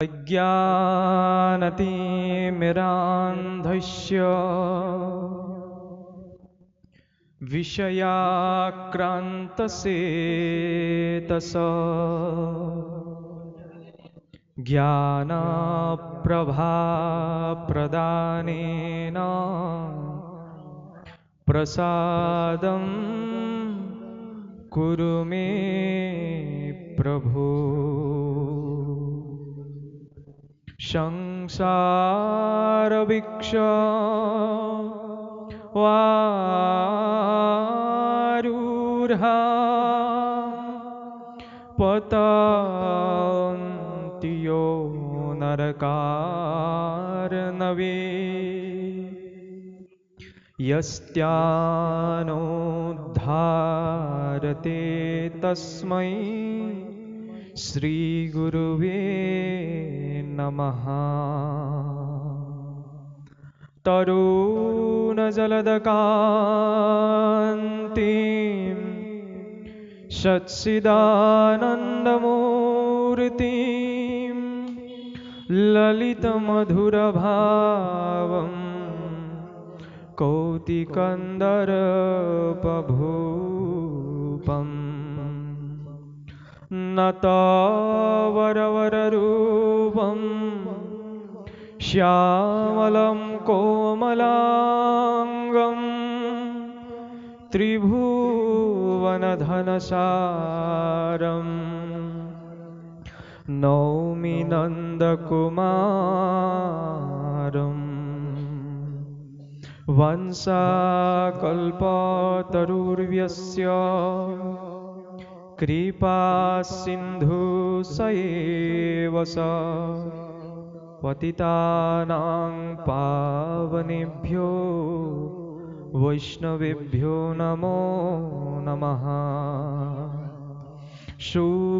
अज्ञानतिमिरान्धस्य विषयाक्रान्तचेतसा ज्ञानप्रभाप्रदानेन प्रसादं कुरु मे प्रभो। संसारवृक्ष वारूढा पतन्ति यो नरकार्णवे यस्यानुद्धारते तस्मै श्रीगुरुवे नमः। तरुणजलदकान्तिं सच्चिदानन्दमूर्तिं ललितमधुरभावं कौतिकन्दर्पभूपम् नतवरवररूपं श्यामलं कोमलाङ्गं त्रिभुवनधनसारं नौमि नन्दकुमारम्। वंशाकल्पतरुर्यस्य कृपासिन्धुः स पतितानां पावनेभ्यो वैष्णवेभ्यो नमो नमः। शुकमहामुनिपदकमल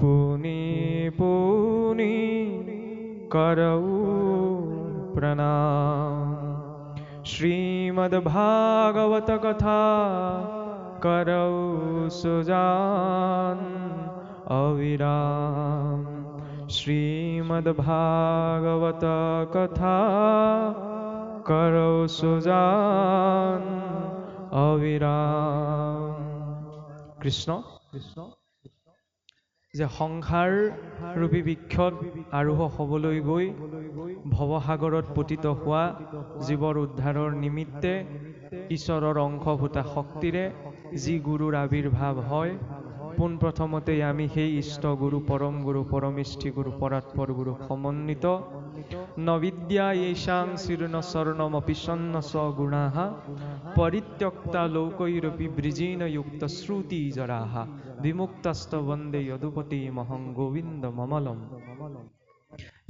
पुनि करौ प्रणाम। श्रीमद्भागवत कथा करौ सुजान अविराम। श्रीमद्भागवत कथा करौ सुजान अविराम। कृष्ण যে সংসাৰ ৰূপী বৃক্ষত আৰোহ হ'বলৈ গৈ ভৱসাগৰত পতিত হোৱা জীৱৰ উদ্ধাৰৰ নিমিত্তে ঈশ্বৰৰ অংশভূতা শক্তিৰে যি গুৰুৰ আবিৰ্ভাৱ হয়, পোনপ্ৰথমতেই আমি সেই ইষ্ট গুৰু পৰম গুৰু পৰমেষ্ঠি গুৰু পৰাৎপৰ গুৰু সমন্বিত নবিদ্যা येषां শীৰ্ণ শৰণমপি সন্ন্যস গুণাঃ পৰিত্যক্তা লোকৈৰপি বৃজেন যুক্ত শ্ৰুতি জৰাঃ বিমুক্তস্ত বন্দে যদুপতি মহং গোবিন্দ মমলম।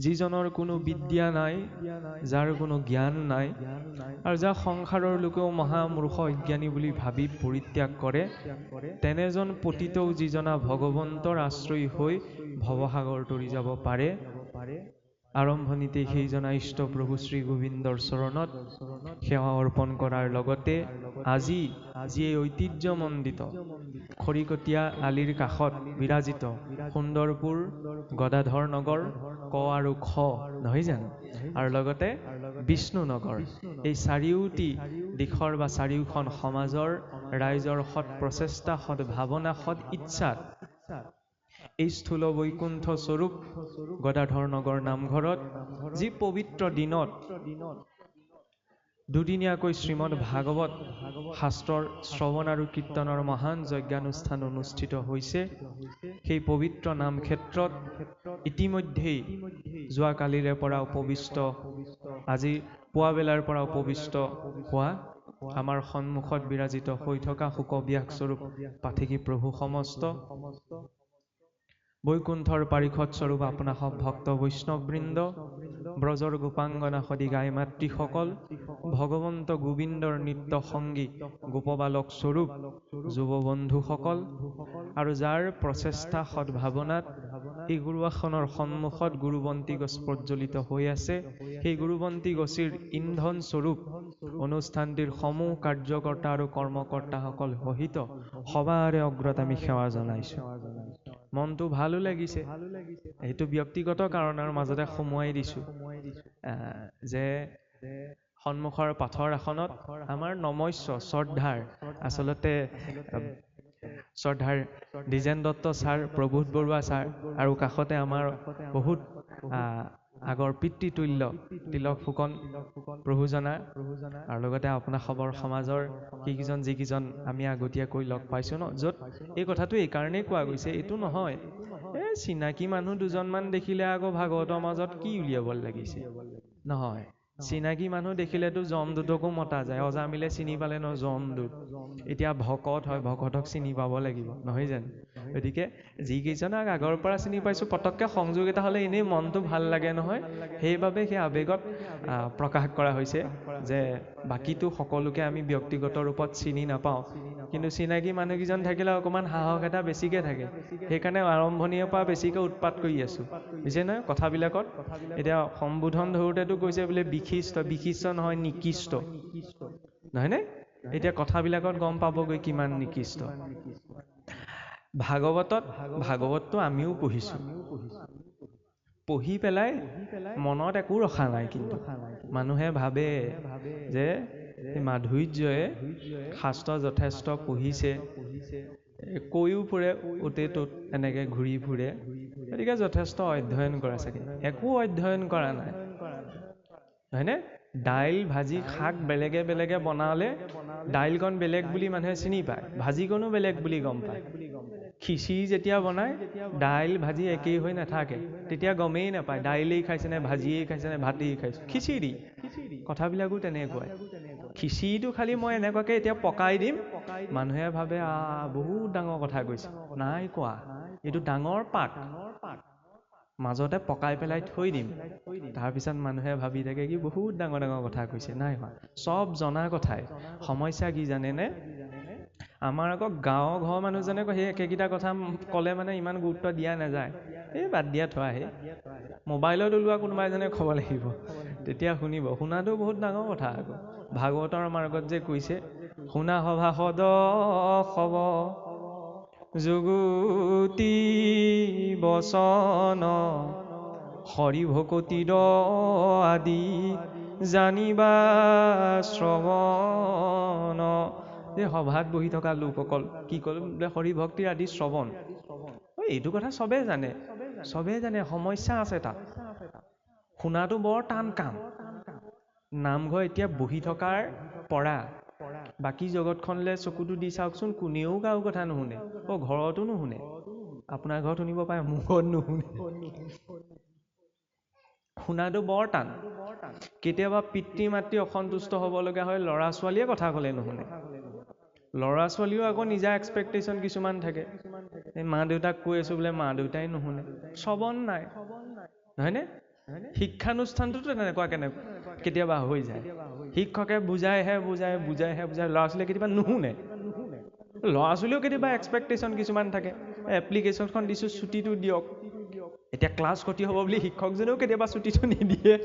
যিজনৰ কোনো বিদ্যা নাই, যাৰ কোনো জ্ঞান নাই, আৰু যাক সংসাৰৰ লোকেও মহামূৰ্খ অজ্ঞানী বুলি ভাবি পৰিত্যাগ কৰে, তেনেজন পতিতও যিজনা ভগৱন্তৰ আশ্ৰয়ী হৈ ভৱসাগৰ তৰি যাব পাৰে, আৰম্ভণিতে সেইজনা ইষ্ট প্ৰভু শ্ৰী গোবিন্দৰ চৰণত সেৱা অৰ্পণ কৰাৰ লগতে আজি যি ঐতিহ্যমণ্ডিত খৰিকটীয়া আলিৰ কাষত বিৰাজিত সুন্দৰপুৰ গদাধৰ নগৰ ক আৰু খ নহয় জানো, আৰু লগতে বিষ্ণুনগৰ, এই চাৰিওটি দিশৰ বা চাৰিওখন সমাজৰ ৰাইজৰ সৎ প্ৰচেষ্টা, সৎ ভাৱনা, সৎ ইচ্ছাত এই স্থূল বৈকুণ্ঠ স্বৰূপ গদাধৰ নগৰ নামঘৰত যি পবিত্ৰ দিনত দুদিনীয়াকৈ শ্ৰীমদ ভাগৱত শাস্ত্ৰৰ শ্ৰৱণ আৰু কীৰ্তনৰ মহান যজ্ঞানুষ্ঠান অনুষ্ঠিত হৈছে। সেই পবিত্ৰ নাম ক্ষেত্ৰত ইতিমধ্যেই যোৱাকালিৰে পৰা উপবিষ্ট, আজি পুৱাবেলাৰ পৰা উপবিষ্ট হোৱা আমাৰ সন্মুখত বিৰাজিত হৈ থকা শোকব্যাস স্বৰূপ পাঠেকী প্ৰভু সমস্ত বৈকুণ্ঠৰ পাৰিষদ স্বৰূপ আপোনা সব ভক্ত বৈষ্ণৱবৃন্দ, ব্ৰজৰ গোপাংগনা সদি গায় মাতৃসকল, ভগৱন্ত গোবিন্দৰ নিত্য সংগী গোপবালক স্বৰূপ যুৱ বন্ধুসকল, আৰু যাৰ প্ৰচেষ্টা সদ্ভাৱনাত এই গুৰু আসনৰ সন্মুখত গুৰুবন্তী গছ প্ৰজ্বলিত হৈ আছে, সেই গুৰুবন্তী গছিৰ ইন্ধন স্বৰূপ অনুষ্ঠানটিৰ সমূহ কাৰ্যকৰ্তা আৰু কৰ্মকৰ্তাসকল সহিত সবাৰে অগ্ৰত আমি সেৱা জনাইছোঁ। মনটো ভালো লাগিছে, সেইটো ব্যক্তিগত কাৰণৰ মাজতে সোমোৱাই দিছোঁ যে সন্মুখৰ পাথৰ আসনত আমাৰ নমস্য শ্ৰদ্ধাৰ, আচলতে শ্ৰদ্ধাৰ দ্বিজেন দত্ত ছাৰ, প্ৰভূত বৰুৱা ছাৰ, আৰু কাষতে আমাৰ বহুত আগৰ পিতৃতুল্য তিলক ফুকন প্ৰভুজনা, আৰু লগতে আপোনাৰ খবৰ সমাজৰ সেইকেইজন যিকেইজন আমি আগতীয়াকৈ লগ পাইছোঁ ন, য'ত এই কথাটো এইকাৰণেই কোৱা গৈছে, এইটো নহয় চিনাকি মানুহ দুজনমান দেখিলে আকৌ ভাগৱতৰ মাজত কি উলিয়াব লাগিছে, নহয়। চিনাকি মানুহ দেখিলেতো যমদূতকো মতা যায়, অজামিলে চিনি পালে ন যমদূত, এতিয়া ভকত হয়, ভকতক চিনি পাব লাগিব, নহয় জানো? গতিকে যিকেইজনক আগৰ পৰা চিনি পাইছোঁ, পটককৈ সংযোগ এটা হ'লে এনেই মনটো ভাল লাগে নহয়, সেইবাবে সেই আৱেগত প্ৰকাশ কৰা হৈছে যে বাকীটো সকলোকে আমি ব্যক্তিগত ৰূপত চিনি নাপাওঁ, কিন্তু চিনাকি মানুহকেইজন থাকিলে অকণমান সাহস এটা বেছিকৈ থাকে, সেইকাৰণে আৰম্ভণিৰ পৰা বেছিকৈ উৎপাত কৰি আছোঁ, বুজিছে নহয় কথাবিলাকত। এতিয়া সম্বোধন ধৰোঁতেতো কৈছে বোলে বিশিষ্ট, বিশিষ্ট নহয় নিকৃষ্ট, নহয়নে? এতিয়া কথাবিলাকত গম পাবগৈ কিমান নিকৃষ্ট। ভাগৱতটো আমিও পঢ়িছোঁ, পঢ়ি পেলাই মনত একো ৰখা নাই, কিন্তু মানুহে ভাবে যে মাধুৰ্যই শাস্ত্ৰ যথেষ্ট পঢ়িছে, কৈও ফুৰে অ'তে ত'ত এনেকৈ ঘূৰি ফুৰে, গতিকে যথেষ্ট অধ্যয়ন কৰা চাগে, একো অধ্যয়ন কৰা নাই, হয়নে? দাইল ভাজি শাক বেলেগে বেলেগে বনালে দাইলকণ বেলেগ বুলি মানুহে চিনি পায়, ভাজিকণো বেলেগ বুলি গম পায়। খিচিৰি যেতিয়া বনায় দাইল ভাজি একেই হৈ নাথাকে, তেতিয়া গমেই নাপায় দাইলেই খাইছে নে ভাজিয়েই খাইছে নে ভাতেই খাইছে, খিচিৰি। কথাবিলাকো তেনেকুৱাই। খিচিৰিটো খালি মই এনেকুৱাকৈ এতিয়া পকাই দিম, মানুহে ভাবে বহুত ডাঙৰ কথা কৈছে, নাই কোৱা, এইটো ডাঙৰ পাত, মাজতে পকাই পেলাই থৈ দিম, তাৰপিছত মানুহে ভাবি থাকে কি বহুত ডাঙৰ ডাঙৰ কথা কৈছে, নাই হোৱা, চব জনা কথাই। সমস্যা কি জানেনে? আমাৰ আকৌ গাঁৱৰ ঘৰৰ মানুহজনে সেই একেকেইটা কথা ক'লে মানে ইমান গুৰুত্ব দিয়া নাযায়, এই বাদ দিয়া থোৱাহে, মোবাইলত ওলোৱা কোনোবা এজনে ক'ব লাগিব, তেতিয়া শুনিব, শুনাটো বহুত ডাঙৰ কথা। আকৌ ভাগৱতৰ মাৰ্গত যে কৈছে, শুনা সভাসদ সব যুগুতি বচন, হৰি ভকতিৰ আদি জানিবা শ্ৰৱণ। যে সভাত বহি থকা লোকসকল কি ক'ল বোলে, হৰি ভক্তিৰ আদি শ্ৰৱণ। এইটো কথা চবেই জানে, সমস্যা আছে তাত, শুনাটো বৰ টান কাম। নামঘৰ এতিয়া বহি থকাৰ পৰা বাকী জগতখনলৈ চকুটো দি চাওকচোন, কোনেও কাৰো কথা নুশুনে, ঘৰতো নুশুনে, আপোনাৰ ঘৰত শুনিব পাৰে, মোৰ ঘৰত নুশুনে। শুনাটো বৰ টান। কেতিয়াবা পিতৃ মাতৃ অসন্তুষ্ট হ'ব লগা হয়, ল'ৰা ছোৱালীয়ে কথা ক'লে নুশুনে। ল'ৰা ছোৱালীও আকৌ নিজা এক্সপেক্টেশ্যন কিছুমান থাকে, এই মা দেউতাক কৈ আছোঁ বোলে মা দেউতাই নুশুনে, শ্ৰৱণ নাই, নহয়নে? শিক্ষানুষ্ঠানটোতো তেনেকুৱা কেতিয়াবা হৈ যায়, শিক্ষকে বুজাইহে বুজাই, ল'ৰা ছোৱালীয়ে কেতিয়াবা নুশুনে। ল'ৰা ছোৱালীও কেতিয়াবা এক্সপেক্টেশ্যন কিছুমান থাকে, এপ্লিকেশ্যনখন দিছোঁ ছুটীটো দিয়ক, এতিয়া ক্লাছ ক্ষতি হ'ব বুলি শিক্ষকজনেও কেতিয়াবা ছুটীটো নিদিয়ে,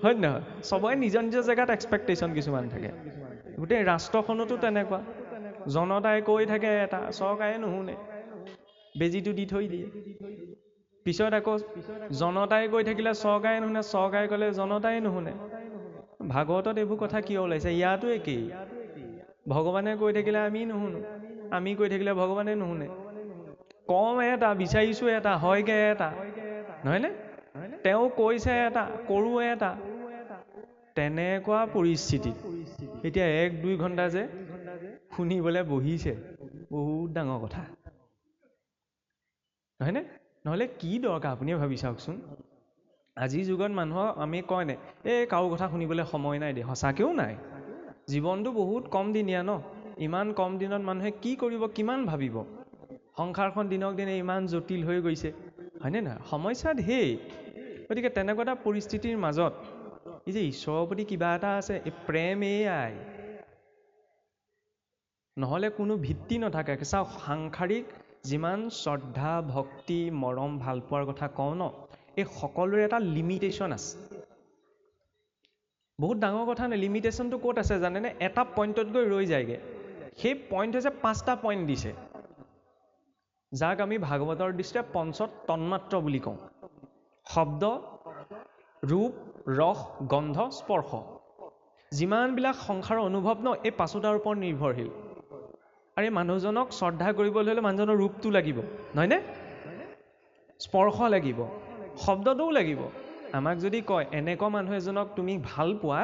হয় নহয়? চবৰে নিজৰ নিজৰ জেগাত এক্সপেক্টেশ্যন কিছুমান থাকে। গোটেই ৰাষ্ট্ৰখনতো তেনেকুৱা, জনতাই কৈ থাকে এটা, চৰকাৰে নুশুনে, বেজীটো দি থৈ দিয়ে। পিছত আকৌ জনতাই কৈ থাকিলে চৰকাৰে নুশুনে, চৰকাৰে ক'লে জনতাই নুশুনে। ভাগৱতত এইবোৰ কথা কিয় ওলাইছে? ইয়াতো একেই, ভগৱানে কৈ থাকিলে আমি নুশুনো, আমি কৈ থাকিলে ভগৱানে নুশুনে। কম এটা, বিচাৰিছোঁ এটা, হয়গে এটা, নহয়নে? তেওঁ কৈছে এটা, কৰোঁ এটা, তেনেকুৱা পৰিস্থিতিত এতিয়া 1-2 ঘণ্টা যে শুনিবলৈ বহিছে, বহুত ডাঙৰ কথা, নহয়নে? নহ'লে কি দৰকাৰ আপুনিয়ে ভাবি চাওকচোন। আজিৰ যুগত মানুহক আমি কয় নাই, এই কাৰো কথা শুনিবলৈ সময় নাই দে, সঁচাকৈও নাই। জীৱনটো বহুত কম দিনীয়া ন, ইমান কম দিনত মানুহে কি কৰিব, কিমান ভাবিব? সংসাৰখন দিনক দিনে ইমান জটিল হৈ গৈছে, হয়নে নহয়? সমস্যা ঢেৰ। গতিকে তেনেকুৱা এটা পৰিস্থিতিৰ মাজত এই যে ঈশ্বৰৰ প্ৰতি কিবা এটা আছে, এই প্ৰেম এয়াই, নহ'লে কোনো ভিত্তি নাথাকে। চাওক, সাংসাৰিক যিমান শ্ৰদ্ধা, ভক্তি, মৰম, ভালপোৱাৰ কথা কওঁ ন, এই সকলোৰে এটা লিমিটেশ্যন আছে। বহুত ডাঙৰ কথা নাই। লিমিটেশ্যনটো ক'ত আছে জানেনে? এটা পইণ্টত গৈ ৰৈ যায়গৈ। সেই পইণ্ট হৈছে 5টা পইণ্ট দিছে, যাক আমি ভাগৱতৰ দৃষ্টিৰে পঞ্চতন্মাত্ৰ বুলি কওঁ: শব্দ, ৰূপ, ৰস, গন্ধ, স্পৰ্শ। যিমানবিলাক সংসাৰৰ অনুভৱ ন, এই 5টাৰ ওপৰত নিৰ্ভৰশীল। আৰু এই মানুহজনক শ্ৰদ্ধা কৰিবলৈ হ'লে মানুহজনৰ ৰূপটো লাগিব, নহয়নে? স্পৰ্শ লাগিব, শব্দটোও লাগিব। আমাক যদি কয় এনেকুৱা মানুহ এজনক তুমি ভাল পোৱা,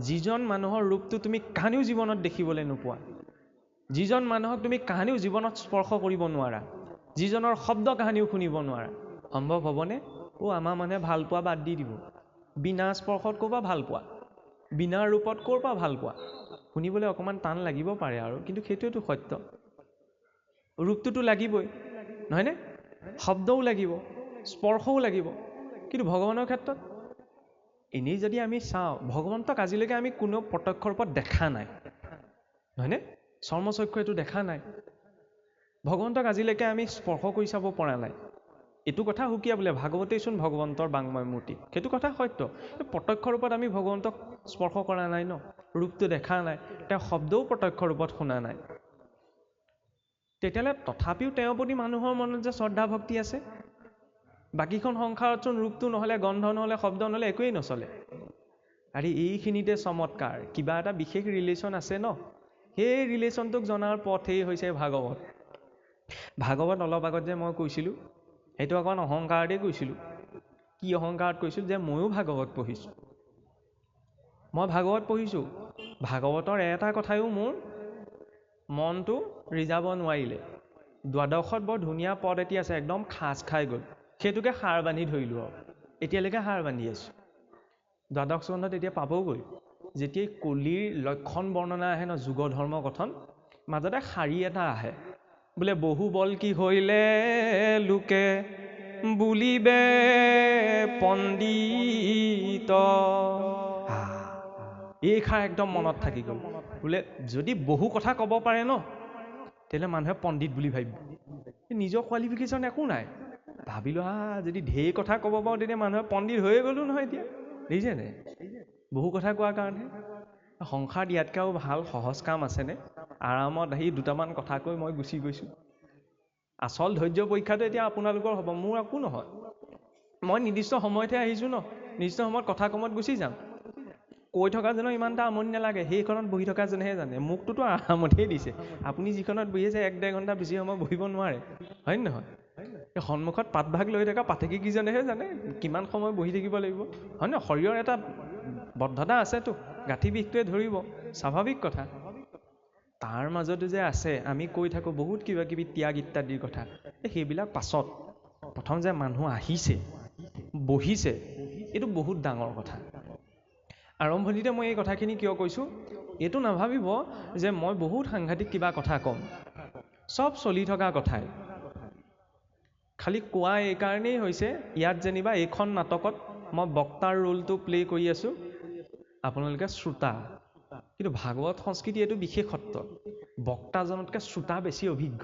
যিজন মানুহৰ ৰূপটো তুমি কাহানিও জীৱনত দেখিবলৈ নোপোৱা, যিজন মানুহক তুমি কাহানিও জীৱনত স্পৰ্শ কৰিব নোৱাৰা, যিজনৰ শব্দ কাহানিও শুনিব নোৱাৰা, সম্ভৱ হ'বনে? আমাৰ মানুহে ভাল পোৱা বাদ দি দিব। বিনা স্পৰ্শত ক'ৰ পৰা ভাল পোৱা, বিনা ৰূপত ক'ৰ পৰা ভাল পোৱা? শুনিবলৈ অকণমান টান লাগিব পাৰে আৰু, কিন্তু সেইটোৱেতো সত্য। ৰূপটোতো লাগিবই, নহয়নে? শব্দও লাগিব, স্পৰ্শও লাগিব। কিন্তু ভগৱানৰ ক্ষেত্ৰত এনেই যদি আমি চাওঁ, ভগৱন্তক আজিলৈকে আমি কোনো প্ৰত্যক্ষ ৰূপত দেখা নাই, নহয়নে? চৰ্মচক্ষু এইটো দেখা নাই। ভগৱন্তক আজিলৈকে আমি স্পৰ্শ কৰি চাব পৰা নাই। এইটো কথা সুকীয়া বোলে, ভাগৱতেইচোন ভগৱন্তৰ বাংময় মূৰ্তি, সেইটো কথা সত্য। প্ৰত্যক্ষ ৰূপত আমি ভগৱন্তক স্পৰ্শ কৰা নাই ন, ৰূপটো দেখা নাই, তেওঁ শব্দও প্ৰত্যক্ষ ৰূপত শুনা নাই। তেতিয়াহ'লে তথাপিও তেওঁৰ প্ৰতি মানুহৰ মনত যে শ্ৰদ্ধা ভক্তি আছে। বাকীখন সংসাৰতচোন ৰূপটো নহ'লে, গন্ধ নহ'লে, শব্দ নহ'লে একোৱেই নচলে। আৰু এইখিনিতে চমৎকাৰ, কিবা এটা বিশেষ ৰিলেশ্যন আছে ন, সেই ৰিলেশ্যনটোক জনাৰ পথেই হৈছে ভাগৱত। ভাগৱত অলপ আগত যে মই কৈছিলোঁ, সেইটো অকণ অহংকাৰতেই কৈছিলোঁ। কি অহংকাৰত কৈছিলোঁ? যে ময়ো ভাগৱত পঢ়িছোঁ, মই ভাগৱত পঢ়িছোঁ। ভাগৱতৰ এটা কথায়ো মোৰ মনটো ৰিজাব নোৱাৰিলে। দ্বাদশত বৰ ধুনীয়া পদ এটি আছে, একদম খাজ খাই গ'ল। সেইটোকে সাৰ বান্ধি ধৰিলোঁ আৰু এতিয়ালৈকে সাৰ বান্ধি আছোঁ। দ্বাদশ স্কন্ধত এতিয়া পাবগৈ, যেতিয়াই কলিৰ লক্ষণ বৰ্ণনা আহে ন, যুগ ধৰ্ম কথন, মাজতে শাৰী এটা আহে, বোলে বহু বল কি হৈলে লোকে বুলিবে পণ্ডিত। এই খাৰ একদম মনত থাকি গ'ল। বোলে যদি বহু কথা ক'ব পাৰে ন, তেতিয়াহ'লে মানুহে পণ্ডিত বুলি ভাবিব। নিজৰ কোৱালিফিকেশ্যন একো নাই। ভাবিলোঁ যদি ঢেৰ কথা ক'ব পাৰোঁ, তেতিয়া মানুহে পণ্ডিত হৈয়ে গ'লো নহয়। এতিয়া দেখিছেনে? বহু কথা কোৱাৰ কাৰণে। সংসাৰত ইয়াতকৈ ভাল সহজ কাম আছেনে? আৰামত আহি দুটামান কথা কৈ মই গুচি গৈছোঁ। আচল ধৈৰ্য পৰীক্ষাটো এতিয়া আপোনালোকৰ হ'ব, মোৰ একো নহয়। মই নিৰ্দিষ্ট সময়তহে আহিছোঁ ন, নিৰ্দিষ্ট সময়ত কথা কমত গুচি যাম। কৈ থকা যেনৰ ইমান এটা আমনি নালাগে, সেইখনত বহি থকা যেনেহে জানে। মোকটোতো আৰামতেই দিছে। আপুনি যিখনত বহি আছে 1-1.5 ঘণ্টা বেছি সময় বহিব নোৱাৰে, হয় নে নহয়? এই সন্মুখত পাতভাগ লৈ থকা পাঠকীকেইজনেহে জানে কিমান সময় বহি থাকিব লাগিব, হয় নহয়? শৰীৰৰ এটা বদ্ধতা আছেতো, গাঁঠি বিষটোৱে ধৰিব, স্বাভাৱিক কথা। তাৰ মাজতো যে আছে, আমি কৈ থাকোঁ বহুত কিবা কিবি ত্যাগ ইত্যাদিৰ কথা, সেইবিলাক পাছত। প্ৰথম যে মানুহ আহিছে, বহিছে, এইটো বহুত ডাঙৰ কথা। আৰম্ভণিতে মই এই কথাখিনি কিয় কৈছোঁ, এইটো নাভাবিব যে মই বহুত সাংঘাতিক কিবা কথা ক'ম। চব চলি থকা কথাই। খালি কোৱা এইকাৰণেই হৈছে, ইয়াত যেনিবা এইখন নাটকত মই বক্তাৰ ৰোলটো প্লে কৰি আছোঁ, আপোনালোকে শ্ৰোতা। কিন্তু ভাগৱত সংস্কৃতি এইটো বিশেষত্ব, বক্তাজনতকৈ শ্ৰোতা বেছি অভিজ্ঞ।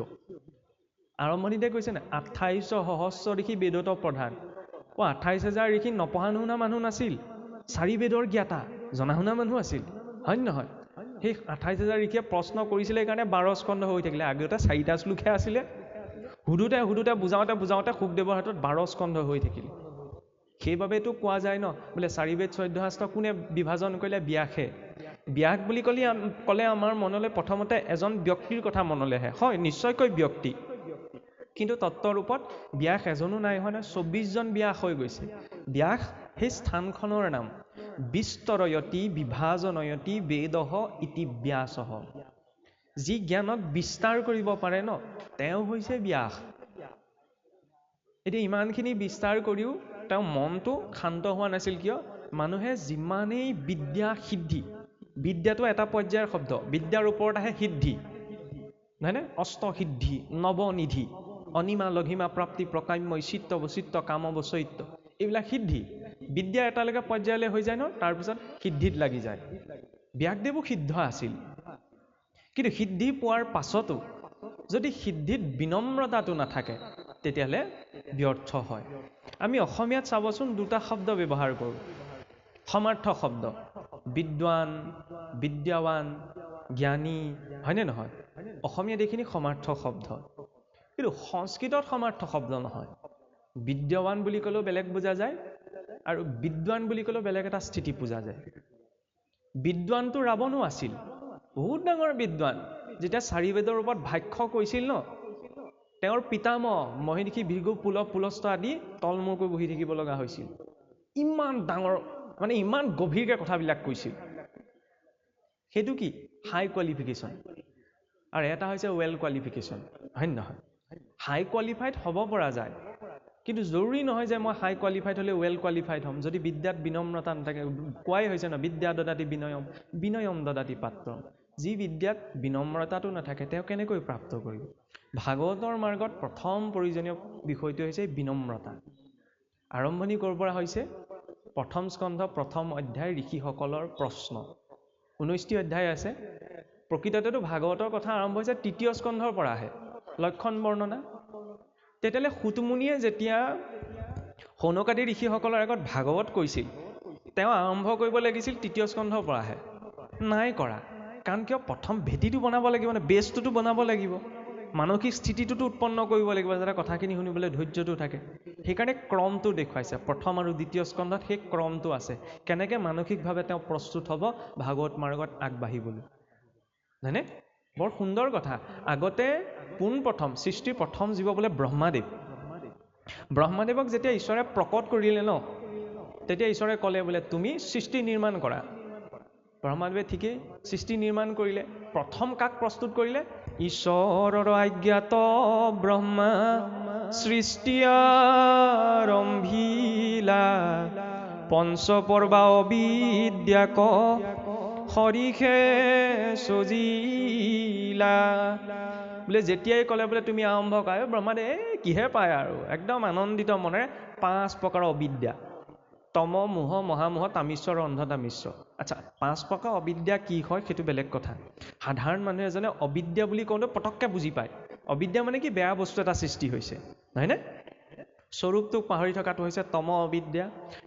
আৰম্ভণিতে কৈছে না, 28 সহস্ৰ ঋষি বেদত প্ৰধান। 28,000 ঋষি নপঢ়া নুশুনা মানুহ নাছিল, 4 বেদৰ জ্ঞাতা জনা শুনা মানুহ আছিল, হয় নহয়? সেই 28,000 ঋষিয়ে প্ৰশ্ন কৰিছিলে, সেইকাৰণে 12 স্কন্ধ হৈ থাকিলে। আগতে 4টা শ্লোকহে আছিলে, সুধোতে বুজাওঁতে শুকদেৱৰ হাতত 12 স্কন্ধ হৈ থাকিলে। সেইবাবেতো কোৱা যায় ন, বোলে 4 বেদ 14 শাস্ত্ৰ কোনে বিভাজন কৰিলে? ব্যাসে। ব্যাস বুলি ক'লে আমাৰ মনলৈ প্ৰথমতে এজন ব্যক্তিৰ কথা মনলৈ আহে, হয় নিশ্চয়কৈ ব্যক্তি। কিন্তু তত্ত্বৰূপত ব্যাস এজনো নাই, হয় নহয়? 24জন ব্যাস হৈ গৈছে। ব্যাস সেই স্থানখনৰ নাম। বিস্তৰয়তি বিভাজনয়তি বেদঃ ইতি ব্যাসঃ। যি জ্ঞানক বিস্তাৰ কৰিব পাৰে ন, তেওঁ হৈছে ব্যাস। এতিয়া ইমানখিনি বিস্তাৰ কৰিও তেওঁ মনটো শান্ত হোৱা নাছিল। কিয়? মানুহে যিমানেই বিদ্যা সিদ্ধি, বিদ্যাটো এটা পৰ্যায়ৰ শব্দ, বিদ্যাৰ ওপৰত আহে সিদ্ধি, নহয়নে? অষ্টসিদ্ধি, নৱনিধি, অনিমা লঘিমা প্ৰাপ্তি প্ৰকাম্য ঐচিত্য বৈচিত্য কাম বৈচিত্য, এইবিলাক সিদ্ধি। বিদ্যা এটালৈকে পৰ্যায়লৈ হৈ যায় ন, তাৰপিছত সিদ্ধিত লাগি যায়। ব্যাসদেৱো সিদ্ধ আছিল, কিন্তু সিদ্ধি পোৱাৰ পাছতো যদি সিদ্ধিত বিনম্ৰতাটো নাথাকে তেতিয়াহ'লে ব্যৰ্থ হয়। আমি অসমীয়াত চাবচোন দুটা শব্দ ব্যৱহাৰ কৰোঁ, সমাৰ্থ শব্দ, বিদ্বান, বিদ্যাৱান, জ্ঞানী, হয়নে নহয়? অসমীয়াত এইখিনি সমাৰ্থ শব্দ, কিন্তু সংস্কৃতত সমাৰ্থ শব্দ নহয়। বিদ্যাৱান বুলি ক'লেও বেলেগ বুজা যায় আৰু বিদ্বান বুলি ক'লেও বেলেগ এটা স্থিতি বুজা যায়। বিদ্বানটো ৰাৱণো আছিল, বহুত ডাঙৰ বিদ্বান। যেতিয়া চাৰি বেদৰ ওপৰত ভাষ্য কৈছিল ন, তেওঁৰ পিতামহ মহিষী ভৃগু পুলস্ত আদি তলমূৰকৈ বহি থাকিব লগা হৈছিল। ইমান ডাঙৰ, মানে ইমান গভীৰকৈ কথাবিলাক কৈছিল। সেইটো কি? হাই কোৱালিফিকেশ্যন। আৰু এটা হৈছে ৱেল কোৱালিফিকেশ্যন, হয় নহয়? হাই কোৱালিফাইড হ'ব পৰা যায়, কিন্তু জৰুৰী নহয় যে মই হাই কোৱালিফাইড হ'লে ৱেল কোৱালিফাইড হ'ম যদি বিদ্যাত বিনম্ৰতা নাথাকে। কোৱাই হৈছে ন, বিদ্যা দদাতি বিনয়ম, বিনয়ম দদাতি পাত্ৰম। যি বিদ্যাত বিনম্ৰতাটো নাথাকে তেওঁ কেনেকৈ প্ৰাপ্ত কৰিব? ভাগৱতৰ মাৰ্গত প্ৰথম প্ৰয়োজনীয় বিষয়টো হৈছে বিনম্ৰতা। আৰম্ভণি ক'ৰ পৰা হৈছে? প্ৰথম স্কন্ধ প্ৰথম অধ্যায় ঋষিসকলৰ প্ৰশ্ন। 19টি অধ্যায় আছে। প্ৰকৃততেতো ভাগৱতৰ কথা আৰম্ভ হৈছে তৃতীয় স্কন্ধৰ পৰাহে, লক্ষণ বৰ্ণনা। তেতিয়াহ'লে সুতমুনিয়ে যেতিয়া সৌনকাদি ঋষিসকলৰ আগত ভাগৱত কৈছিল, তেওঁ আৰম্ভ কৰিব লাগিছিল তৃতীয় স্কন্ধৰ পৰাহে, নাই কৰা। কাৰণ কিয়? প্ৰথম ভেটিটো বনাব লাগিব, মানে বেছটোতো বনাব লাগিব, মানসিক স্থিতিটোতো উৎপন্ন কৰিব লাগিব যাতে কথাখিনি শুনিবলৈ ধৈৰ্যটো থাকে। সেইকাৰণে ক্ৰমটো দেখুৱাইছে, প্ৰথম আৰু দ্বিতীয় স্কন্ধত সেই ক্ৰমটো আছে, কেনেকৈ মানসিকভাৱে তেওঁ প্ৰস্তুত হ'ব ভাগৱত মাৰ্গত আগবাঢ়িবলৈ। হয়নে? বৰ সুন্দৰ কথা। আগতে পোনপ্ৰথম সৃষ্টিৰ প্ৰথম জীৱ বোলে ব্ৰহ্মাদেৱ। ব্ৰহ্মাদেৱক যেতিয়া ঈশ্বৰে প্ৰকট কৰিলে ন, তেতিয়া ঈশ্বৰে ক'লে বোলে তুমি সৃষ্টি নিৰ্মাণ কৰা। ব্ৰহ্মাদেৱে ঠিকেই সৃষ্টি নিৰ্মাণ কৰিলে। প্ৰথম কাক প্ৰস্তুত কৰিলে? ঈশ্বৰৰ আজ্ঞাত ব্ৰহ্মা সৃষ্টি আৰম্ভিলা, পঞ্চপৰ্বা অবিদ্যাক হৰিষে সজিলা। বোলে যেতিয়াই ক'লে বোলে তুমি আৰম্ভ কৰা, ব্ৰহ্মাদেৱ কিহে পায় আৰু একদম আনন্দিত মনেৰে 5 প্ৰকাৰৰ অবিদ্যা, তম, মোহ, মহামোহ, তামিশ্বৰ, অন্ধতামিশ্বৰ। আচ্ছা, 5 প্ৰকাৰ অবিদ্যা কি হয় সেইটো বেলেগ কথা। সাধাৰণ মানুহ এজনে অবিদ্যা বুলি কওঁতে পটককৈ বুজি পায়। অবিদ্যা মানে কি? বেয়া বস্তু এটা সৃষ্টি হৈছে, নহয়নে? স্বৰূপটোক পাহৰি থকাটো হৈছে তম অবিদ্যা।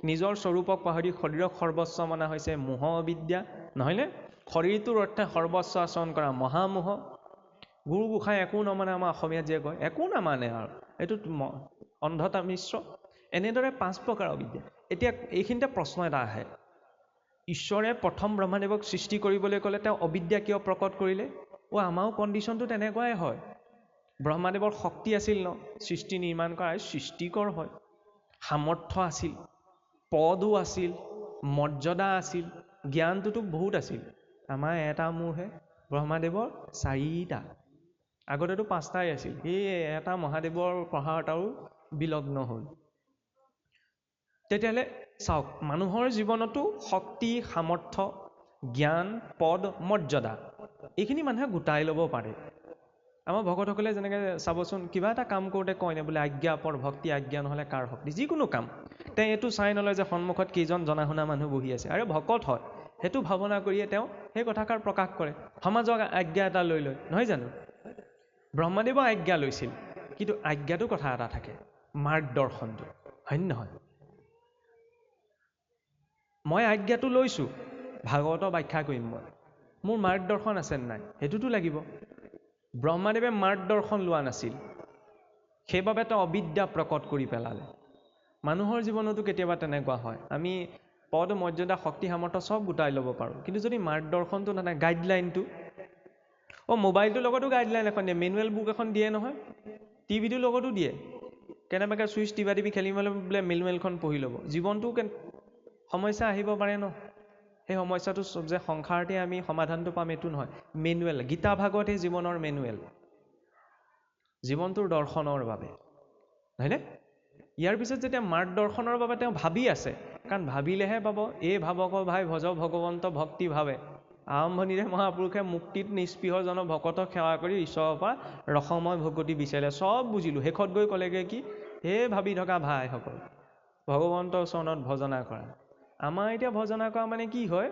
নিজৰ স্বৰূপক পাহৰি শৰীৰক সৰ্বস্ব মনা হৈছে মোহ অবিদ্যা, নহয়নে? শৰীৰটোৰ অৰ্থে সৰ্বস্ব আচৰণ কৰা মহামোহ। গুৰু গোসাঁই একো নমানে, আমাৰ অসমীয়াত যে কয় একো নামানে আৰু, এইটো অন্ধতামিশ্ৰ। এনেদৰে 5 প্ৰকাৰ অবিদ্যা। এতিয়া এইখিনিতে প্ৰশ্ন এটা আহে, ঈশ্বৰে প্ৰথম ব্ৰহ্মাদেৱক সৃষ্টি কৰিবলৈ ক'লে তেওঁ অবিদ্যা কিয় প্ৰকট কৰিলে? আমাৰো কণ্ডিশ্যনটো তেনেকুৱাই হয়। ব্ৰহ্মাদেৱৰ শক্তি আছিল ন, সৃষ্টি নিৰ্মাণ কৰা, সৃষ্টিকৰ হয়, সামৰ্থ্য আছিল, পদো আছিল, মৰ্যাদা আছিল, জ্ঞানটোতো বহুত আছিল। আমাৰ এটা মূৰহে, ব্ৰহ্মাদেৱৰ 4টা। আগতেতো 5টাই আছিল। এই এটা মহাদেৱৰ প্ৰহাৰত আৰু বিলগ্ন হ'ল। তেতিয়াহ'লে চাওক, মানুহৰ জীৱনতো শক্তি, সামৰ্থ্য, জ্ঞান, পদ, মৰ্যাদা এইখিনি মানুহে গোটাই ল'ব পাৰে। আমাৰ ভকতসকলে যেনেকৈ চাবচোন, কিবা এটা কাম কৰোঁতে কয় নে বোলে আজ্ঞা পৰ ভক্তি, আজ্ঞা নহ'লে কাৰ শক্তি। যিকোনো কাম তেওঁ এইটো চাই নলয় যে সন্মুখত কেইজন জনা শুনা মানুহ বহি আছে, আৰু ভকত হয় সেইটো ভাৱনা কৰিয়ে তেওঁ সেই কথাষাৰ প্ৰকাশ কৰে, সমাজক আজ্ঞা এটা লৈ লয়, নহয় জানো? ব্ৰহ্মাদেৱৰ আজ্ঞা লৈছিল, কিন্তু আজ্ঞাটো কথা এটা থাকে, মাৰ্গদৰ্শনটো, হয় নহয়? মই আজ্ঞাটো লৈছোঁ, ভাগৱতৰ ব্যাখ্যা কৰিম মই, মোৰ মাৰ্গদৰ্শন আছে নাই সেইটোতো লাগিব। ব্ৰহ্মাদেৱে মাৰ্গদৰ্শন লোৱা নাছিল, সেইবাবে তেওঁ অবিদ্যা প্ৰকট কৰি পেলালে। মানুহৰ জীৱনতো কেতিয়াবা তেনেকুৱা হয়, আমি পদ, মৰ্যাদা, শক্তি, সামৰ্থ্য চব গোটাই ল'ব পাৰোঁ, কিন্তু যদি মাৰ্গদৰ্শনটো নাথাকে, গাইডলাইনটো, মোবাইলটোৰ লগতো গাইডলাইন এখন দিয়ে, মেনুৱেল বুক এখন দিয়ে নহয়, টিভিটোৰ লগতো দিয়ে, কেনেবাকৈ চুইচ টিপা টিপি খেলি মেলি বোলে মেনুৱেলখন পঢ়ি ল'ব। জীৱনটো সমস্যা আহিব পাৰে ন, সেই সমস্যাটো যে সংসাৰতে আমি সমাধানটো পাম এইটো নহয়। মেনুৱেল, গীতা ভাগৱতহে জীৱনৰ মেনুৱেল, জীৱনটোৰ দৰ্শনৰ বাবে, হয়নে? ইয়াৰ পিছত যেতিয়া মাৰ্গদৰ্শনৰ বাবে তেওঁ ভাবি আছে, কাৰণ ভাবিলেহে পাব। এই ভাৱক ভাই ভজ ভগৱন্ত ভক্তি ভাৱে, আৰম্ভণিৰে মহাপুৰুষে মুক্তিত নিস্পৃহ জন ভকতক সেৱা কৰি ঈশ্বৰৰ পৰা ৰসময় ভকতি বিচাৰিলে। চব বুজিলোঁ। শেষত গৈ ক'লেগৈ কি, হে ভাবি থকা ভাইসকল, ভগৱন্তৰ চৰণত ভজনা কৰা। আমাৰ এতিয়া ভজনা কৰা মানে কি হয়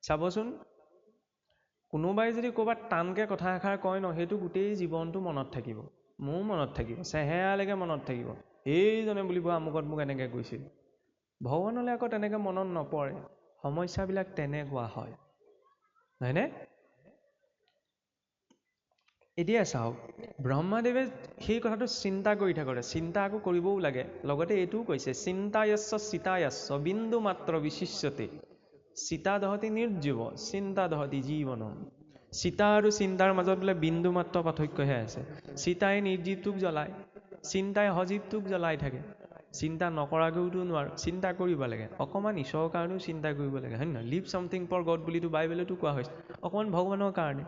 চাবচোন, কোনোবাই যদি ক'ৰবাত টানকৈ কথা এষাৰ কয় ন, সেইটো গোটেই জীৱনটো মনত থাকিব। মোৰ মনত থাকিব, চেহেৰালৈকে মনত থাকিব, এইজনে বুলিব আমুকত মোক এনেকৈ কৈছিল। ভগৱানলৈ আকৌ তেনেকৈ মনত নপৰে। সমস্যাবিলাক তেনেকুৱা হয়, হয়নে? এতিয়া চাওক, ব্ৰহ্মাদেৱে সেই কথাটো চিন্তা কৰি থাকোঁতে, চিন্তা আকৌ কৰিবও লাগে, লগতে এইটোও কৈছে, চিন্তায়স্য চিতায়স্য বিন্দু মাত্ৰ বিশিষ্যতে চিতা দহতি নিৰ্জীৱ চিন্তা দহতি জীৱনম। চিতা আৰু চিন্তাৰ মাজত বোলে বিন্দু মাত্ৰ পাৰ্থক্যহে আছে। চিতাই নিৰ্জীৱটোক জ্বলায়, চিন্তাই সজীৱটোক জ্বলাই থাকে। চিন্তা নকৰাকৈওতো নোৱাৰো, চিন্তা কৰিব লাগে। অকণমান ঈশ্বৰৰ কাৰণেও চিন্তা কৰিব লাগে, হয় নহয়? লিভ চামথিং ফৰ গড বুলিতো বাইবেলতো কোৱা হৈছে। অকণমান ভগৱানৰ কাৰণে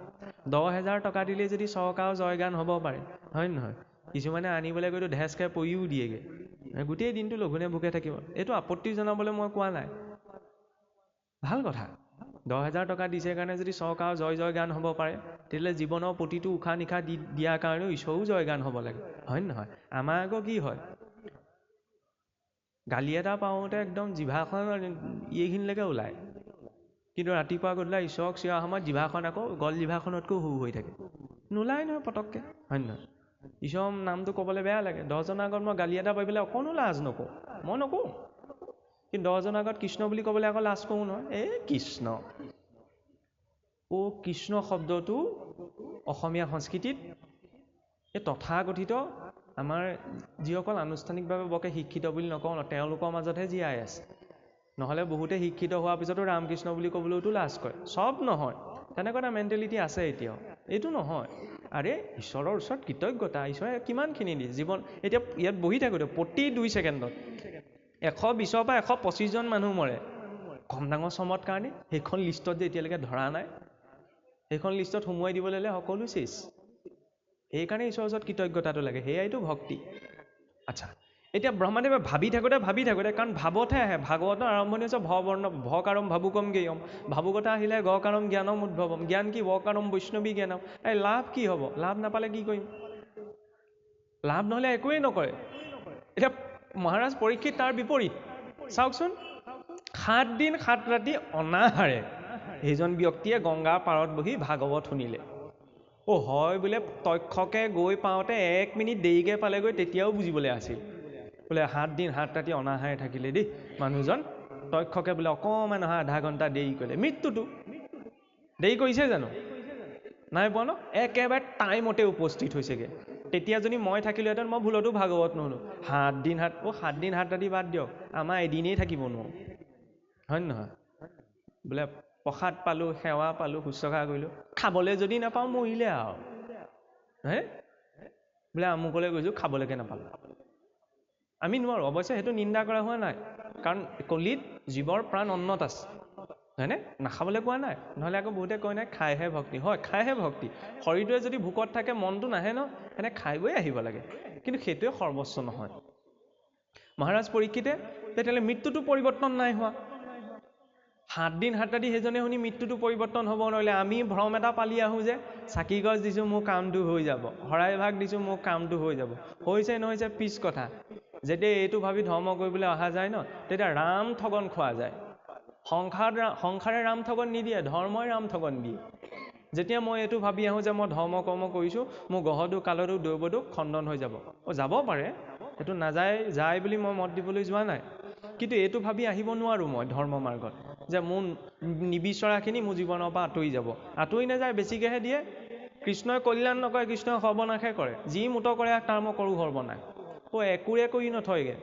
10,000 টকা দিলেই যদি চৰকাৰৰ জয়গান হ'ব পাৰে, হয় নহয়? কিছুমানে আনিবলৈ গৈতো ঢেচকৈ পৰিও দিয়েগৈ, গোটেই দিনটো লঘোণে ভোকে থাকিব। এইটো আপত্তি জনাবলৈ মই কোৱা নাই, ভাল কথা। 10,000 টকা দিছে কাৰণে যদি চৰকাৰৰ জয় গান হ'ব পাৰে, তেতিয়াহ'লে জীৱনৰ প্ৰতিটো উশাহ নিশাহ দিয়াৰ কাৰণেও ঈশ্বৰো জয়গান হ'ব লাগে, হয় নহয়? আমাৰ আকৌ কি হয়, গালি এটা পাওঁতে একদম জিভাখন এইখিনিলৈকে ওলায়, কিন্তু ৰাতিপুৱা গধূলা ঈশ্বৰক চিঞৰা সময়ত জিভাখন আকৌ গল জিভাখনতকৈ সৰু হৈ থাকে, নোলায় নহয় পটককৈ, হয় নহয়? ঈশ্বৰৰ নামটো ক'বলৈ বেয়া লাগে। 10জনৰ আগত মই গালি এটা পাই পেলাই অকণো লাজ নকৰোঁ, মই নকৰোঁ। কিন্তু 10জনৰ আগত কৃষ্ণ বুলি ক'বলৈ আকৌ লাজ কৰোঁ নহয়। এই কৃষ্ণ, কৃষ্ণ শব্দটো অসমীয়া সংস্কৃতিত এই তথাকথিত আমাৰ যিসকল আনুষ্ঠানিকভাৱে বৰকৈ শিক্ষিত বুলি নকওঁ ন, তেওঁলোকৰ মাজতহে জীয়াই আছে। নহ'লে বহুতে শিক্ষিত হোৱাৰ পিছতো ৰামকৃষ্ণ বুলি ক'বলৈতো লাজ কৰে। চব নহয়, তেনেকুৱা এটা মেণ্টেলিটি আছে এতিয়াও। এইটো নহয়, আৰে ঈশ্বৰৰ ওচৰত কৃতজ্ঞতা, ঈশ্বৰে কিমানখিনি দিয়ে জীৱন। এতিয়া ইয়াত বহি থাকোঁতে প্ৰতি 2 ছেকেণ্ডত 120 পৰা 125জন মানুহ মৰে, কম ডাঙৰ চমৎকাৰ নে? সেইখন লিষ্টত যে এতিয়ালৈকে ধৰা নাই, সেইখন লিষ্টত সোমোৱাই দিবলৈ হ'লে সকলো চেচ। সেইকাৰণে ঈশ্বৰৰ ওচৰত কৃতজ্ঞতাটো লাগে, সেয়াইতো ভক্তি। আচ্ছা, এতিয়া ব্ৰহ্মাদেৱে ভাবি থাকোঁতে কাৰণ ভাৱতহে আহে। ভাগৱতৰ আৰম্ভণি হৈছে ভবৰ্ণ ভকাৰম ভাবুকম জ্ঞেয়ম, ভাবুকতা আহিলে গকাৰম জ্ঞানম উদ্ভৱম। জ্ঞান কি? বকাৰম বৈষ্ণৱী জ্ঞানম। এই লাভ কি হ'ব? লাভ নাপালে কি কৰিম? লাভ নহ'লে একোৱেই নকৰে। এতিয়া মহাৰাজ পৰীক্ষিত তাৰ বিপৰীত চাওকচোন, 7 দিন 7 ৰাতি অনাহাৰে সেইজন ব্যক্তিয়ে গংগাৰ পাৰত বহি ভাগৱত শুনিলে। হয় বোলে, তক্ষকে গৈ পাওঁতে 1 মিনিট দেৰিকৈ পালেগৈ, তেতিয়াও বুজিবলৈ আছিল বোলে 7 দিন 7 ৰাতি অনাহাৰে থাকিলে দেই মানুহজন। তক্ষকে বোলে অকণমান অহা আধা ঘণ্টা দেৰি কৰিলে। মৃত্যুটো দেৰি কৰিছে জানো? নাই পোৱা ন? একেবাৰে টাইমতে উপস্থিত হৈছেগৈ। তেতিয়া যদি মই থাকিলোহেঁতেন, মই ভুলতো ভাগৱত নুশুনো। 7 দিন 7 ৰাতি বাদ দিয়ক, আমাৰ এদিনেই থাকিব নোৱাৰোঁ, হয় নহয়? বোলে প্ৰসাদ পালোঁ, সেৱা পালোঁ, শুশ্ৰূষা কৰিলোঁ, খাবলৈ যদি নাপাওঁ মৰিলে আৰু, হে বোলে আমুকলৈ গৈছোঁ খাবলৈকে নাপালোঁ। আমি নোৱাৰোঁ। অৱশ্যে সেইটো নিন্দা কৰা হোৱা নাই, কাৰণ কলিত জীৱৰ প্ৰাণ অন্নত আছে, হয়নে? নাখাবলৈ কোৱা নাই। নহ'লে আকৌ বহুতে কয় নাই খাইহে ভক্তি। হয়, খাইহে ভক্তি। শৰীৰটোৱে যদি ভোকত থাকে, মনটো নাহে ন, এনে খাই বৈ আহিব লাগে, কিন্তু সেইটোৱে সৰ্বস্ব নহয়। মহাৰাজ পৰীক্ষিতে তেতিয়াহ'লে মৃত্যুটো পৰিৱৰ্তন নাই হোৱা। 7 দিন 7 ৰাতি সেইজনে শুনি মৃত্যুটো পৰিৱৰ্তন হ'ব নোৱাৰিলে। আমি ভ্ৰম এটা পালি আহোঁ যে চাকি গছ দিছোঁ মোৰ কামটো হৈ যাব, শৰাই ভাগ দিছোঁ মোৰ কামটো হৈ যাব। হৈছে নহৈছে পিছ কথা। যেতিয়া এইটো ভাবি ধৰ্ম কৰিবলৈ অহা যায় ন, তেতিয়া ৰাম ঠগন খোৱা যায়। সংসাৰে ৰাম ঠগন নিদিয়ে, ধৰ্মই ৰাম ঠগন দিয়ে। যেতিয়া মই এইটো ভাবি আহোঁ যে মই ধৰ্ম কৰ্ম কৰিছোঁ, মোৰ গহদোষ কালদোষ দৈৱদোষ খণ্ডন হৈ যাব। যাব পাৰে, সেইটো যায় বুলি মই মত দিবলৈ যোৱা নাই, কিন্তু এইটো ভাবি আহিব নোৱাৰোঁ মই ধৰ্ম মাৰ্গত যে মোৰ নিবিচৰাখিনি মোৰ জীৱনৰ পৰা আঁতৰি যাব। আঁতৰি নাযায়, বেছিকৈহে দিয়ে। কৃষ্ণই কল্যাণ নকৰে, কৃষ্ণই সৰ্বনাশে কৰে। যি মুত কৰে তাৰ মই কৰোঁ সৰ্বনাশ। একোৰে কৰি নথয়গৈ।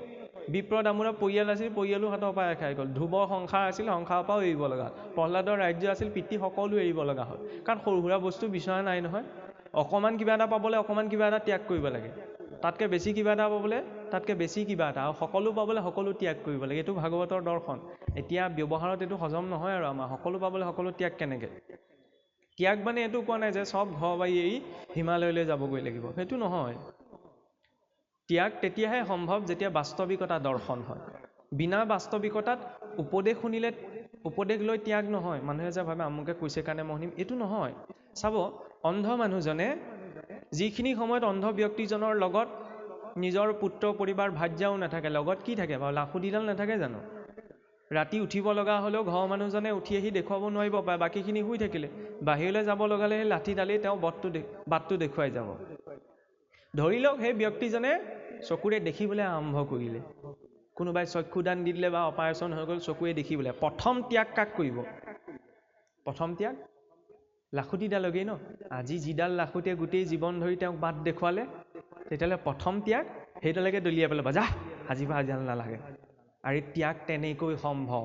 বিপ্ৰ দামোদৰ পৰিয়াল আছিল, পৰিয়ালো হাতৰ পৰা খাই গ'ল। ধ্ৰুৱৰ সংসাৰ আছিল, সংসাৰৰ পৰাও এৰিব লগা হ'ল। প্ৰহ্লাদৰ ৰাজ্য আছিল, পিতৃ সকলো এৰিব লগা হ'ল। কাৰণ সৰু সুৰা বস্তু বিচৰা নাই নহয়। অকণমান কিবা এটা পাবলৈ অকণমান কিবা এটা ত্যাগ কৰিব লাগে, তাতকৈ বেছি কিবা এটা পাবলৈ তাতকৈ বেছি কিবা এটা, আৰু সকলো পাবলৈ সকলো ত্যাগ কৰিব লাগে। এইটো ভাগৱতৰ দৰ্শন। এতিয়া ব্যৱহাৰত এইটো হজম নহয় আৰু আমাৰ। সকলো পাবলৈ সকলো ত্যাগ কেনেকৈ? ত্যাগ মানে এইটো কোৱা নাই যে চব ঘৰ বাৰী এৰি হিমালয়লৈ যাবগৈ লাগিব, সেইটো নহয়। ত্যাগ তেতিয়াহে সম্ভৱ যেতিয়া বাস্তৱিকতা দৰ্শন হয়। বিনা বাস্তৱিকতাত উপদেশ শুনিলে উপদেশ লৈ ত্যাগ নহয়। মানুহে যে ভাবে আমুকে কৈছে কাৰণে মই শুনিম, এইটো নহয়। চাব, অন্ধ মানুহজনে যিখিনি সময়ত অন্ধ ব্যক্তিজনৰ লগত নিজৰ পুত্ৰ পৰিবাৰ ভাৰ্যাও নাথাকে, লগত কি থাকে বাৰু? লাখুটিডাল নাথাকে জানো? ৰাতি উঠিব লগা হ'লেও ঘৰৰ মানুহজনে উঠি আহি দেখুৱাব নোৱাৰিব পাৰে, বাকীখিনি শুই থাকিলে। বাহিৰলৈ যাব লগালে সেই লাঠিডালেই তেওঁ বাটটো দেখুৱাই যাব। ধৰি লওক সেই ব্যক্তিজনে চকুৰে দেখিবলৈ আৰম্ভ কৰিলে, কোনোবাই চক্ষুদান দি দিলে বা অপাৰেশ্যন হৈ গ'ল, চকুৰে দেখিবলৈ। প্ৰথম ত্যাগ কাক কৰিব? প্ৰথম ত্যাগ লাখুটিডালকেই ন। আজি যিডাল লাখুটিয়ে গোটেই জীৱন ধৰি তেওঁক বাট দেখুৱালে, তেতিয়াহ'লে প্ৰথম ত্যাগ সেইডালৈকে দলিয়াই পেলাব, যা আজিৰ পৰা আজিডাল নালাগে। আৰু এই ত্যাগ তেনেকৈ সম্ভৱ।